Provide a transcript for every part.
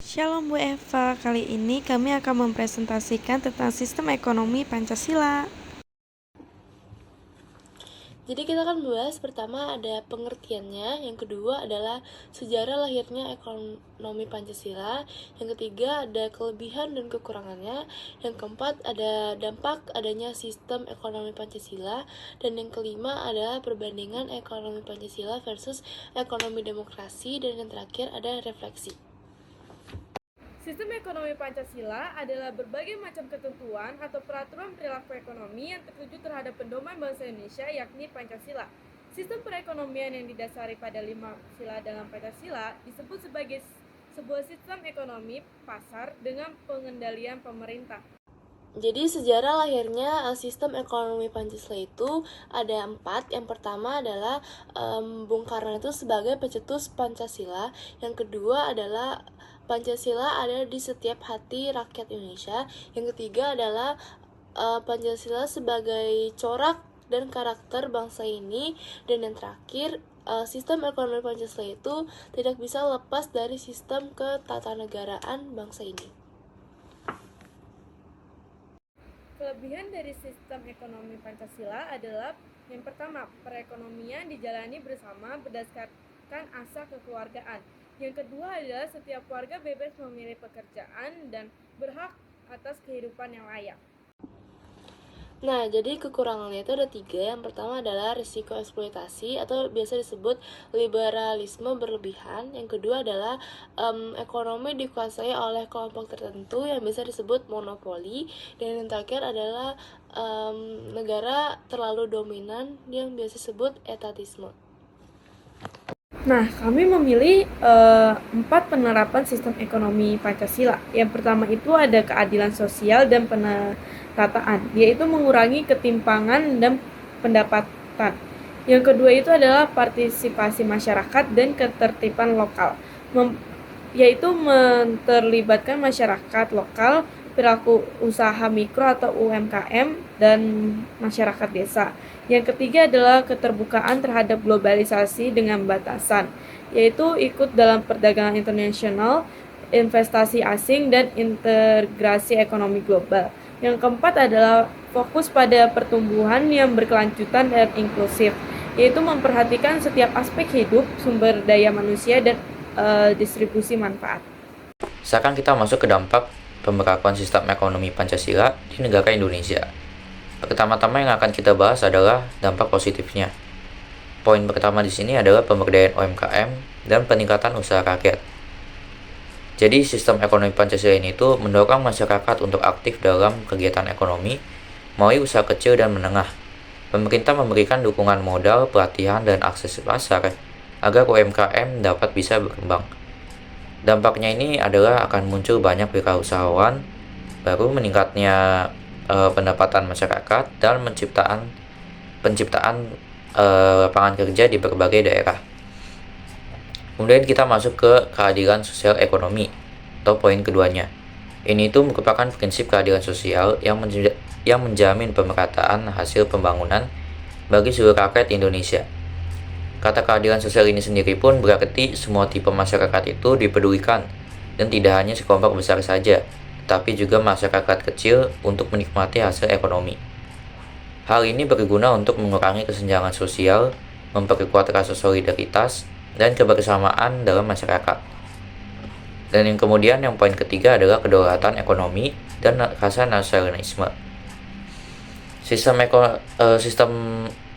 Shalom Bu Eva, kali ini kami akan mempresentasikan tentang sistem ekonomi Pancasila. Jadi kita akan bahas pertama ada pengertiannya, yang kedua adalah sejarah lahirnya ekonomi Pancasila, yang ketiga ada kelebihan dan kekurangannya, yang keempat ada dampak adanya sistem ekonomi Pancasila, dan yang kelima adalah perbandingan ekonomi Pancasila versus ekonomi demokrasi, dan yang terakhir ada refleksi. Sistem ekonomi Pancasila adalah berbagai macam ketentuan atau peraturan perilaku ekonomi yang tertuju terhadap pedoman bangsa Indonesia, yakni Pancasila. Sistem perekonomian yang didasari pada 5 sila dalam Pancasila disebut sebagai sebuah sistem ekonomi pasar dengan pengendalian pemerintah. Jadi sejarah lahirnya sistem ekonomi Pancasila itu ada 4. Yang pertama adalah Bung Karno itu sebagai pencetus Pancasila. Yang kedua adalah Pancasila ada di setiap hati rakyat Indonesia. Yang ketiga adalah Pancasila sebagai corak dan karakter bangsa ini. Dan yang terakhir, sistem ekonomi Pancasila itu tidak bisa lepas dari sistem ketatanegaraan bangsa ini. Kelebihan dari sistem ekonomi Pancasila adalah yang pertama, perekonomian dijalani bersama berdasarkan asa kekeluargaan. Yang kedua adalah setiap warga bebas memilih pekerjaan dan berhak atas kehidupan yang layak. Nah, jadi kekurangannya itu ada 3. Yang pertama adalah risiko eksploitasi atau biasa disebut liberalisme berlebihan. Yang kedua adalah ekonomi dikuasai oleh kelompok tertentu yang bisa disebut monopoli. Dan yang terakhir adalah negara terlalu dominan yang biasa disebut etatisme. Nah, kami memilih 4 penerapan sistem ekonomi Pancasila. Yang pertama itu ada keadilan sosial dan penerataan, yaitu mengurangi ketimpangan dan pendapatan. Yang kedua itu adalah partisipasi masyarakat dan ketertiban lokal, yaitu menterlibatkan masyarakat lokal, pelaku usaha mikro atau UMKM, dan masyarakat desa. Yang ketiga adalah keterbukaan terhadap globalisasi dengan batasan, yaitu ikut dalam perdagangan internasional, investasi asing, dan integrasi ekonomi global. Yang keempat adalah fokus pada pertumbuhan yang berkelanjutan dan inklusif, yaitu memperhatikan setiap aspek hidup, sumber daya manusia, dan distribusi manfaat. Sekarang kita masuk ke dampak pemberlakuan sistem ekonomi Pancasila di negara Indonesia. Pertama-tama yang akan kita bahas adalah dampak positifnya. Poin pertama di sini adalah pemberdayaan UMKM dan peningkatan usaha rakyat. Jadi sistem ekonomi Pancasila ini tuh mendorong masyarakat untuk aktif dalam kegiatan ekonomi melalui usaha kecil dan menengah. Pemerintah memberikan dukungan modal, pelatihan, dan akses pasar agar UMKM dapat bisa berkembang. Dampaknya ini adalah akan muncul banyak wirausahawan baru, meningkatnya pendapatan masyarakat, dan penciptaan lapangan kerja di berbagai daerah. Kemudian kita masuk ke keadilan sosial ekonomi atau poin keduanya. Ini itu merupakan prinsip keadilan sosial yang menjamin pemerataan hasil pembangunan bagi seluruh rakyat Indonesia. Kata keadilan sosial ini sendiri pun berarti semua tipe masyarakat itu dipedulikan, dan tidak hanya sekelompok besar saja, tapi juga masyarakat kecil untuk menikmati hasil ekonomi. Hal ini berguna untuk mengurangi kesenjangan sosial, memperkuat rasa solidaritas, dan kebersamaan dalam masyarakat. Dan yang kemudian yang poin ketiga adalah kedaulatan ekonomi dan rasa nasionalisme. Sistem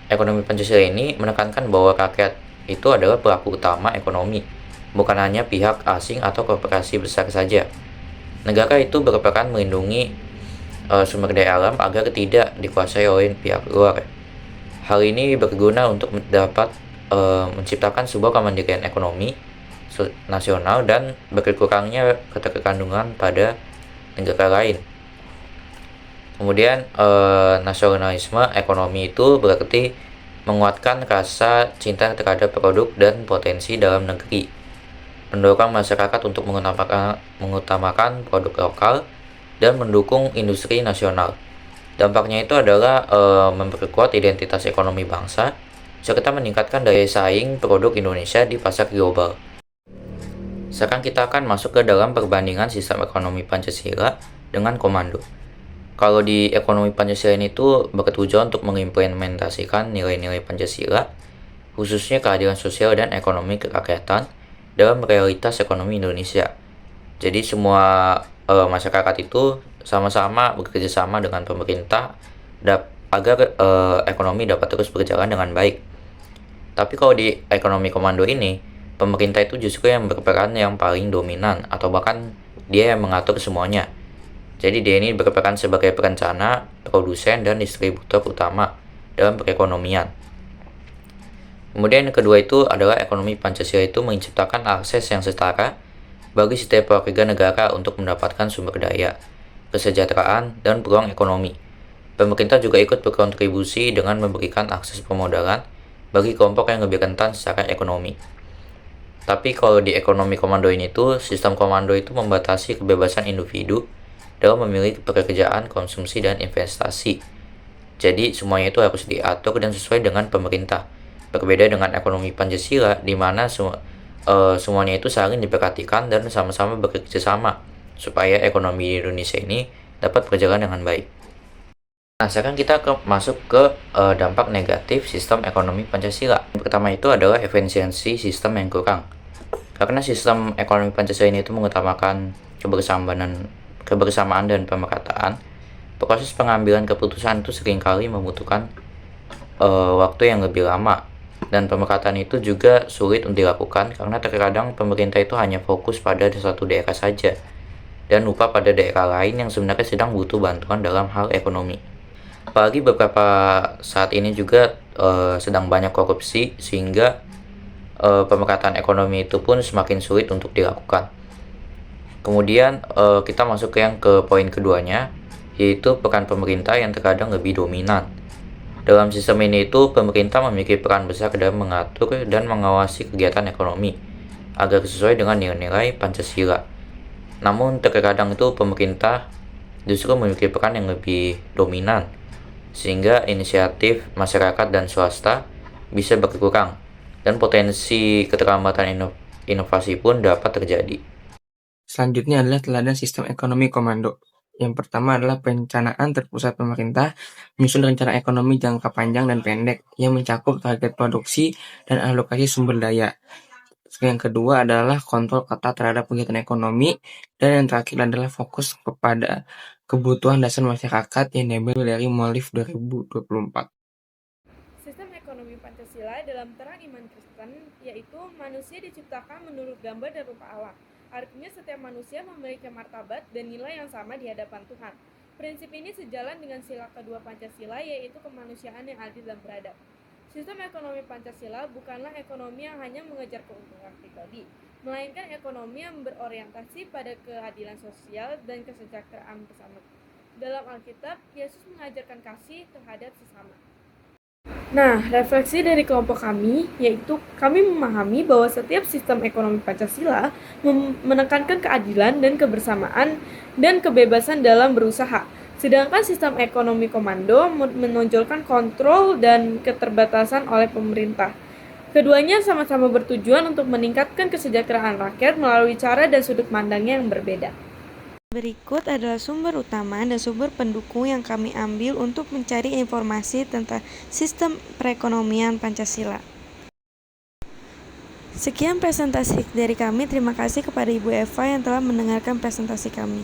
ekonomi Pancasila ini menekankan bahwa rakyat itu adalah pelaku utama ekonomi, bukan hanya pihak asing atau korporasi besar saja. Negara itu berperan melindungi sumber daya alam agar tidak dikuasai oleh pihak luar. Hal ini berguna untuk dapat menciptakan sebuah kemandirian ekonomi nasional dan berkurangnya ketergantungan pada negara lain. Kemudian nasionalisme ekonomi itu berarti menguatkan rasa cinta terhadap produk dan potensi dalam negeri, mendorong masyarakat untuk mengutamakan produk lokal, dan mendukung industri nasional. Dampaknya itu adalah memperkuat identitas ekonomi bangsa, serta meningkatkan daya saing produk Indonesia di pasar global. Sekarang kita akan masuk ke dalam perbandingan sistem ekonomi Pancasila dengan komando. Kalau di ekonomi Pancasila ini tuh bertujuan untuk mengimplementasikan nilai-nilai Pancasila, khususnya keadilan sosial dan ekonomi kerakyatan dalam realitas ekonomi Indonesia. Jadi semua masyarakat itu sama-sama bekerja sama dengan pemerintah agar ekonomi dapat terus berjalan dengan baik. Tapi kalau di ekonomi komando ini, pemerintah itu justru yang berperan yang paling dominan atau bahkan dia yang mengatur semuanya. Jadi dia ini berperan sebagai perencana, produsen, dan distributor utama dalam perekonomian. Kemudian yang kedua itu adalah ekonomi Pancasila itu menciptakan akses yang setara bagi setiap warga negara untuk mendapatkan sumber daya, kesejahteraan, dan peluang ekonomi. Pemerintah juga ikut berkontribusi dengan memberikan akses permodalan bagi kelompok yang lebih rentan secara ekonomi. Tapi kalau di ekonomi komando ini tuh, sistem komando itu membatasi kebebasan individu dalam memilih pekerjaan, konsumsi, dan investasi. Jadi semuanya itu harus diatur dan sesuai dengan pemerintah. Berbeda dengan ekonomi Pancasila, di mana semuanya itu saling diperhatikan dan sama-sama bekerja sama supaya ekonomi Indonesia ini dapat berjalan dengan baik. Nah, sekarang kita masuk ke dampak negatif sistem ekonomi Pancasila. Yang pertama itu adalah efisiensi sistem yang kurang. Karena sistem ekonomi Pancasila ini itu mengutamakan kebersamaan dan pemerataan, proses pengambilan keputusan itu seringkali membutuhkan waktu yang lebih lama. Dan pemerataan itu juga sulit untuk dilakukan karena terkadang pemerintah itu hanya fokus pada satu daerah saja dan lupa pada daerah lain yang sebenarnya sedang butuh bantuan dalam hal ekonomi. Apalagi beberapa saat ini juga sedang banyak korupsi sehingga pemerataan ekonomi itu pun semakin sulit untuk dilakukan. Kemudian kita masuk ke poin keduanya, yaitu peran pemerintah yang terkadang lebih dominan. Dalam sistem ini itu pemerintah memiliki peran besar dalam mengatur dan mengawasi kegiatan ekonomi agar sesuai dengan nilai-nilai Pancasila. Namun terkadang itu pemerintah justru memiliki peran yang lebih dominan, sehingga inisiatif masyarakat dan swasta bisa berkurang dan potensi keterlambatan inovasi pun dapat terjadi. Selanjutnya adalah teladan sistem ekonomi komando. Yang pertama adalah perencanaan terpusat pemerintah menyusun rencana ekonomi jangka panjang dan pendek yang mencakup target produksi dan alokasi sumber daya. Yang kedua adalah kontrol ketat terhadap kegiatan ekonomi, dan yang terakhir adalah fokus kepada kebutuhan dasar masyarakat yang diambil dari Mualif 2024. Sistem ekonomi Pancasila dalam terang iman Kristen yaitu manusia diciptakan menurut gambar dan rupa Allah. Artinya setiap manusia memiliki martabat dan nilai yang sama di hadapan Tuhan. Prinsip ini sejalan dengan sila kedua Pancasila, yaitu kemanusiaan yang adil dan beradab. Sistem ekonomi Pancasila bukanlah ekonomi yang hanya mengejar keuntungan pribadi, melainkan ekonomi yang berorientasi pada keadilan sosial dan kesejahteraan bersama. Dalam Alkitab, Yesus mengajarkan kasih terhadap sesama. Nah, refleksi dari kelompok kami, yaitu kami memahami bahwa setiap sistem ekonomi Pancasila menekankan keadilan dan kebersamaan dan kebebasan dalam berusaha. Sedangkan sistem ekonomi komando menonjolkan kontrol dan keterbatasan oleh pemerintah. Keduanya sama-sama bertujuan untuk meningkatkan kesejahteraan rakyat melalui cara dan sudut pandangnya yang berbeda. Berikut adalah sumber utama dan sumber pendukung yang kami ambil untuk mencari informasi tentang sistem perekonomian Pancasila. Sekian presentasi dari kami. Terima kasih kepada Ibu Eva yang telah mendengarkan presentasi kami.